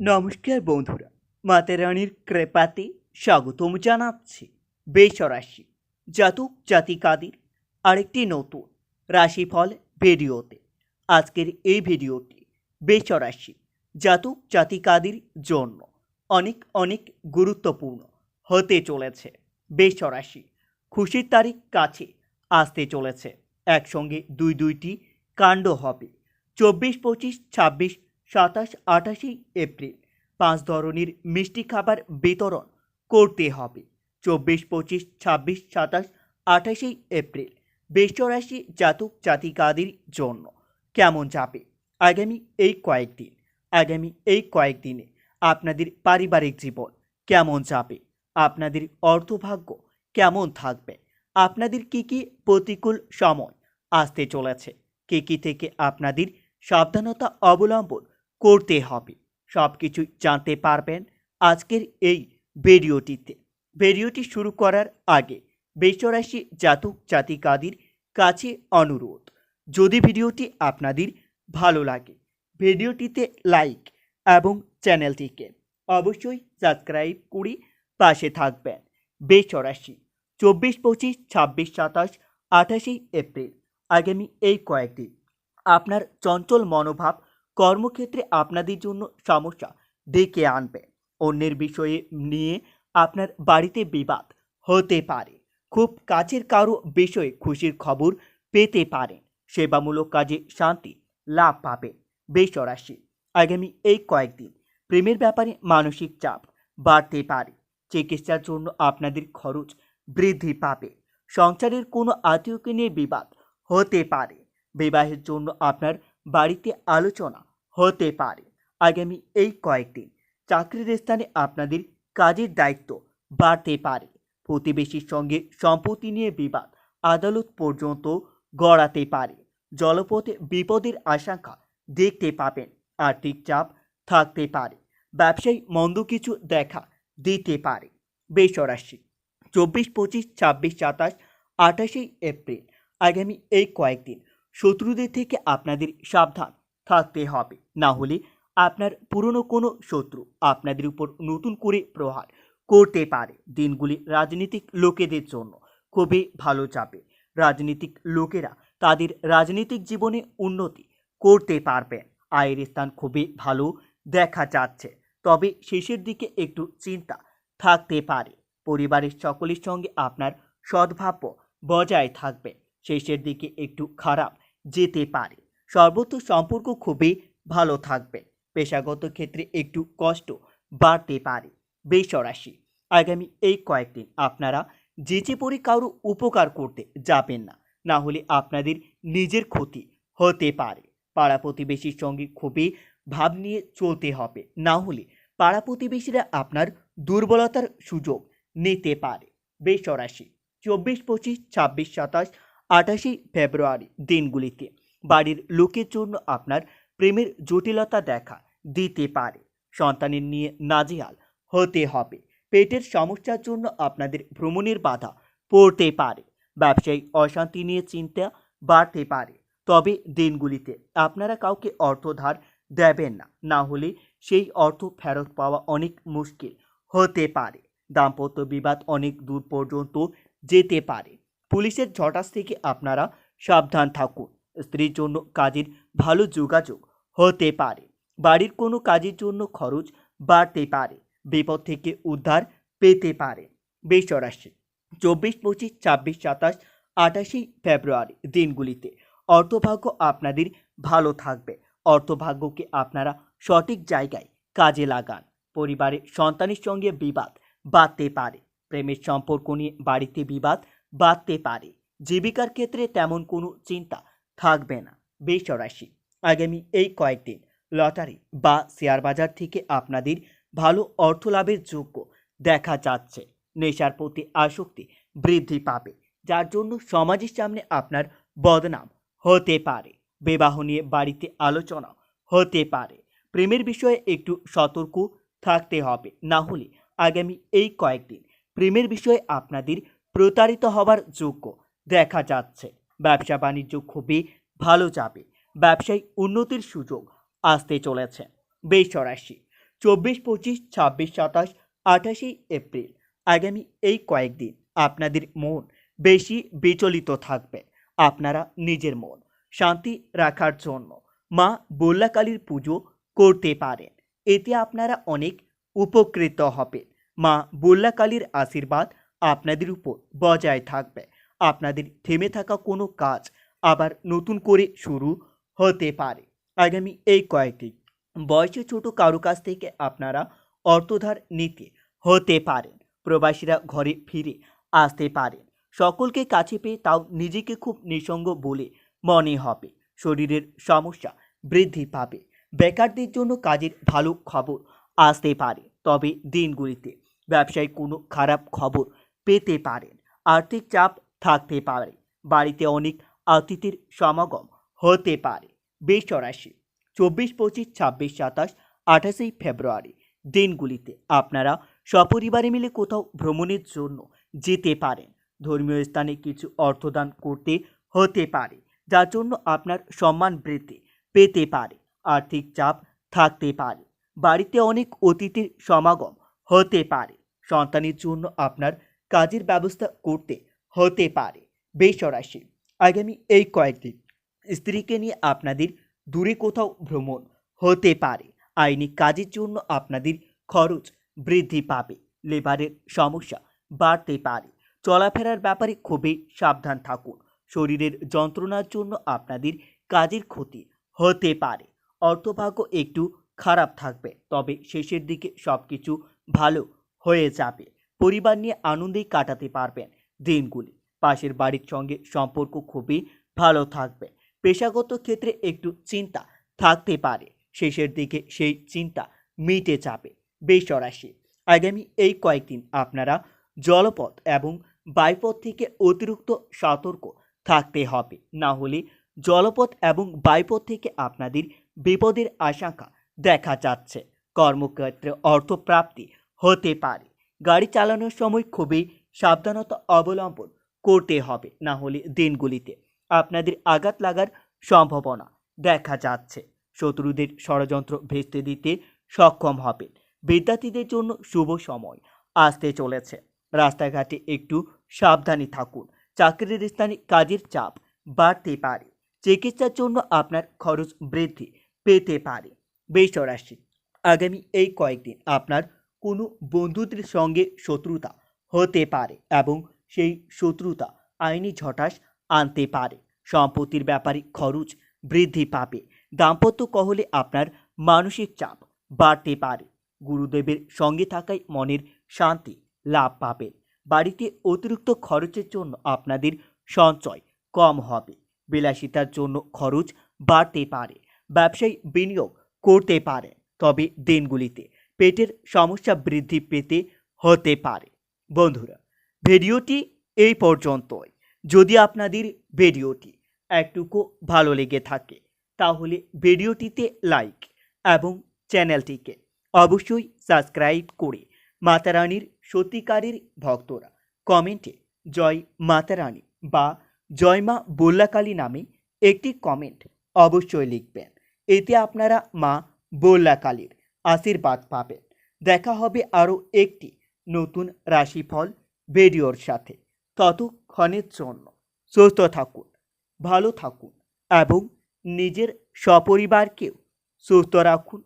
নমস্কার বন্ধুরা, মাতা রানীর কৃপাতে স্বাগতম জানাচ্ছি বৃষ রাশি জাতক জাতিকাদের আরেকটি নতুন রাশিফল ভিডিওতে। আজকের এই ভিডিওটি বৃষ রাশি জাতক জাতিকাদের জন্য অনেক অনেক গুরুত্বপূর্ণ হতে চলেছে। বৃষ রাশি খুশির তারিখ কাছে আসতে চলেছে। একসঙ্গে দুইটি কাণ্ড হবে। 24, 25, 26, 27, 28 এপ্রিল 5 ধরনের মিষ্টি খাবার বিতরণ করতে হবে। 24, 25, 26, 27, 28 এপ্রিল বৃষ রাশি জাতক জাতিকাদের জন্য কেমন যাবে আগামী এই কয়েকদিনে আপনাদের পারিবারিক জীবন কেমন যাবে, আপনাদের অর্থভাগ্য কেমন থাকবে, আপনাদের কি প্রতিকূল সময় আসতে চলেছে, কি থেকে আপনাদের সাবধানতা অবলম্বন করতে হবে, সব কিছু জানতে পারবেন আজকের এই ভিডিওটিতে। ভিডিওটি শুরু করার আগে বৃষ রাশি জাতক জাতিকাদের কাছে অনুরোধ, যদি ভিডিওটি আপনাদের ভালো লাগে ভিডিওটিতে লাইক এবং চ্যানেলটিকে অবশ্যই সাবস্ক্রাইব করে পাশে থাকবেন। বৃষ রাশি 24, 25, 26, 27, 28 এপ্রিল আগামী এই কয়েকদিন আপনার চঞ্চল মনোভাব কর্মক্ষেত্রে আপনাদের জন্য সমস্যা ডেকে আনবে। অন্যের বিষয়ে নিয়ে আপনার বাড়িতে বিবাদ হতে পারে। খুব কাছের কারো বিষয়ে খুশির খবর পেতে পারেন। সেবামূলক কাজে শান্তি লাভ পাবেন। বৃষ রাশি আগামী এই কয়েকদিন প্রেমের ব্যাপারে মানসিক চাপ বাড়তে পারে। চিকিৎসার জন্য আপনাদের খরচ বৃদ্ধি পাবে। সংসারের কোনো আত্মীয়কে নিয়ে বিবাদ হতে পারে। বিবাহের জন্য আপনার বাড়িতে আলোচনা হতে পারে। আগামী এই কয়েকদিন চাকরির স্থানে আপনাদের কাজের দায়িত্ব বাড়তে পারে। প্রতিবেশীর সঙ্গে সম্পত্তি নিয়ে বিবাদ আদালত পর্যন্ত গড়াতে পারে। জলপথে বিপদের আশঙ্কা দেখতে পাবেন। আর্থিক চাপ থাকতে পারে। ব্যবসায়ী মন্দ কিছু দেখা দিতে পারে। বৃষ রাশি 24, 25, 26, 27, 28 এপ্রিল আগামী এই কয়েকদিন শত্রুদের থেকে আপনাদের সাবধান থাকতে হবে, না হলে আপনার পুরনো কোনো শত্রু আপনাদের উপর নতুন করে প্রহার করতে পারে। দিনগুলি রাজনীতিক লোকেদের জন্য খুবই ভালো যাবে। রাজনীতিক লোকেরা তাদের রাজনৈতিক জীবনে উন্নতি করতে পারবেন। আয়ের স্থান খুবই ভালো দেখা যাচ্ছে, তবে শেষের দিকে একটু চিন্তা থাকতে পারে। পরিবারের সকলের সঙ্গে আপনার সদ্ভাব্য বজায় থাকবে। শেষের দিকে একটু খারাপ যেতে পারে। সর্বত্র সম্পর্ক খুবই ভালো থাকবে। পেশাগত ক্ষেত্রে একটু কষ্ট বাড়তে পারে। বৃষ রাশি আগামী এই কয়েকদিন আপনারা যেচে পড়ে কারো উপকার করতে যাবেন না, না হলে আপনাদের নিজের ক্ষতি হতে পারে। পাড়া প্রতিবেশীর সঙ্গে খুবই ভাব নিয়ে চলতে হবে, না হলে পাড়া প্রতিবেশীরা আপনার দুর্বলতার সুযোগ নিতে পারে। বৃষ রাশি 24, 25, 26, 27, 28 ফেব্রুয়ারি দিনগুলিতে বাড়ির লোকের জন্য আপনার প্রেমের জটিলতা দেখা দিতে পারে। সন্তানের নিয়ে নাজেহাল হতে হবে। পেটের সমস্যার জন্য আপনাদের ভ্রমণের বাধা পড়তে পারে। ব্যবসায়ী অশান্তি নিয়ে চিন্তা বাড়তে পারে। তবে দিনগুলিতে আপনারা কাউকে অর্থ ধার দেবেন না, না হলে সেই অর্থ ফেরত পাওয়া অনেক মুশকিল হতে পারে। দাম্পত্য বিবাদ অনেক দূর পর্যন্ত যেতে পারে। পুলিশের ঝটাস থেকে আপনারা সাবধান থাকুন। স্ত্রীর জন্য কাজের ভালো যোগাযোগ হতে পারে। বাড়ির কোনো কাজের জন্য খরচ বাড়তে পারে। বিপদ থেকে উদ্ধার পেতে পারে। বৃষ রাশি 24, 25, 26, 27, 28 ফেব্রুয়ারি দিনগুলিতে অর্থভাগ্য আপনাদের ভালো থাকবে। অর্থভাগ্যকে আপনারা সঠিক জায়গায় কাজে লাগান। পরিবারে সন্তানের সঙ্গে বিবাদ বাড়তে পারে। প্রেমের সম্পর্ক নিয়ে বাড়িতে বিবাদ বাড়তে পারে। জীবিকার ক্ষেত্রে তেমন কোনো চিন্তা থাকবে না। বৃষ রাশি আগামী এই কয়েকদিন লটারি বা শেয়ার বাজার থেকে আপনাদের ভালো অর্থ লাভের যোগ্য দেখা যাচ্ছে। নেশার প্রতি আসক্তি বৃদ্ধি পাবে, যার জন্য সমাজের সামনে আপনার বদনাম হতে পারে। বিবাহ নিয়ে বাড়িতে আলোচনা হতে পারে। প্রেমের বিষয়ে একটু সতর্ক থাকতে হবে, না হলে আগামী এই কয়েকদিন প্রেমের বিষয়ে আপনাদের প্রতারিত হবার যোগ্য দেখা যাচ্ছে। ব্যবসা বাণিজ্য খুবই ভালো যাবে। ব্যবসায় উন্নতির সুযোগ আসতে চলেছে। বৃষ রাশি 24, 25, 26, 27, 28 এপ্রিল আগামী এই কয়েকদিন আপনাদের মন বেশি বিচলিত থাকবে। আপনারা নিজের মন শান্তি রাখার জন্য মা বল্লাকালীর পুজো করতে পারেন। এতে আপনারা অনেক উপকৃত হবেন। মা বল্লাকালীর আশীর্বাদ আপনাদের উপর বজায় থাকবে। আপনাদের থেমে থাকা কোনো কাজ আবার নতুন করে শুরু হতে পারে। আগামী এই কয়েকদিন বয়সে ছোট কারো কাছ থেকে আপনারা অর্থধার নিতে হতে পারেন। প্রবাসীরা ঘরে ফিরে আসতে পারেন। সকলকে কাছে পেয়ে তাও নিজেকে খুব নিঃসঙ্গ বলে মনে হবে। শরীরের সমস্যা বৃদ্ধি পাবে। বেকারদের জন্য কাজের ভালো খবর আসতে পারে। তবে দিনগুলিতে ব্যবসায় কোনো খারাপ খবর পেতে পারেন। আর্থিক চাপ থাকতে পারে। বাড়িতে অনেক অতিথির সমাগম হতে পারে। বৃষ রাশি 24, 25, 26, 27, 28 ফেব্রুয়ারি দিনগুলিতে আপনারা সপরিবারে মিলে কোথাও ভ্রমণের জন্য যেতে পারেন। ধর্মীয় স্থানে কিছু অর্থদান করতে হতে পারে, যার জন্য আপনার সম্মান বৃদ্ধি পেতে পারে। আর্থিক চাপ থাকতে পারে। বাড়িতে অনেক অতিথির সমাগম হতে পারে। সন্তানের জন্য আপনার কাজের ব্যবস্থা করতে হতে পারে। বৃষ রাশি আগামী এই কয়েকদিন স্ত্রীকে নিয়ে আপনাদের দূরে কোথাও ভ্রমণ হতে পারে। আইনি কাজের জন্য আপনাদের খরচ বৃদ্ধি পাবে। লেবারের সমস্যা বাড়তে পারে। চলাফেরার ব্যাপারে খুবই সাবধান থাকুন। শরীরের যন্ত্রণার জন্য আপনাদের কাজের ক্ষতি হতে পারে। অর্থভাগ্য একটু খারাপ থাকবে, তবে শেষের দিকে সব কিছু ভালো হয়ে যাবে। পরিবার নিয়ে আনন্দেই কাটাতে পারবেন দিনগুলি। পাশের বাড়ির সঙ্গে সম্পর্ক খুবই ভালো থাকবে। পেশাগত ক্ষেত্রে একটু চিন্তা থাকতে পারে। শেষের দিকে সেই চিন্তা মিটে যাবে। বৃষ রাশি আগামী এই কয়েকদিন আপনারা জলপথ এবং বায়ুপথ থেকে অতিরিক্ত সতর্ক থাকতে হবে। না হলে জলপথ এবং বায়ুপথ থেকে আপনাদের বিপদের আশঙ্কা দেখা যাচ্ছে। কর্মক্ষেত্রে অর্থপ্রাপ্তি হতে পারে। গাড়ি চালানোর সময় খুবই সাবধানতা অবলম্বন করতে হবে। না হলে দিনগুলিতে আপনাদের আঘাত লাগার সম্ভাবনা দেখা যাচ্ছে। শত্রুদের ষড়যন্ত্র ভেস্তে দিতে সক্ষম হবেন। বিদ্যার্থীদের জন্য শুভ সময় আসতে চলেছে। রাস্তাঘাটে একটু সাবধানে থাকুন। চাকরির স্থানে কাজের চাপ বাড়তে পারে। চিকিৎসার জন্য আপনার খরচ বৃদ্ধি পেতে পারে। বৃষ রাশি আগামী এই কয়েকদিন আপনার কোনো বন্ধুদের সঙ্গে শত্রুতা হতে পারে এবং সেই শত্রুতা আইনি ঝটাস আনতে পারে। সম্পত্তির ব্যাপারে খরচ বৃদ্ধি পাবে। দাম্পত্য কলহে আপনার মানসিক চাপ বাড়তে পারে। গুরুদেবের সঙ্গে থাকায় মনের শান্তি লাভ পাবেন। বাড়িতে অতিরিক্ত খরচের জন্য আপনাদের সঞ্চয় কম হবে। বিলাসিতার জন্য খরচ বাড়তে পারে। ব্যবসায় বিনিয়োগ করতে পারেন, তবে দিনগুলিতে পেটের সমস্যা বৃদ্ধি পেতে হতে পারে। বন্ধুরা, ভিডিওটি এই পর্যন্তই। যদি আপনাদের ভিডিওটি একটুকু ভালো লেগে থাকে তাহলে ভিডিওটিতে লাইক এবং চ্যানেলটিকে অবশ্যই সাবস্ক্রাইব করে মাতারানীর সত্যিকারের ভক্তরা কমেন্টে জয় মাতারানী বা জয় মা বল্লাকালী নামে একটি কমেন্ট অবশ্যই লিখবেন। এতে আপনারা মা বল্লাকালীর আশীর্বাদ পাবেন। দেখা হবে আরও একটি নতুন রাশিফল ভিডিওর সাথে। ততক্ষণের জন্য সুস্থ থাকুন, ভালো থাকুন এবং নিজের সপরিবারকেও সুস্থ রাখুন।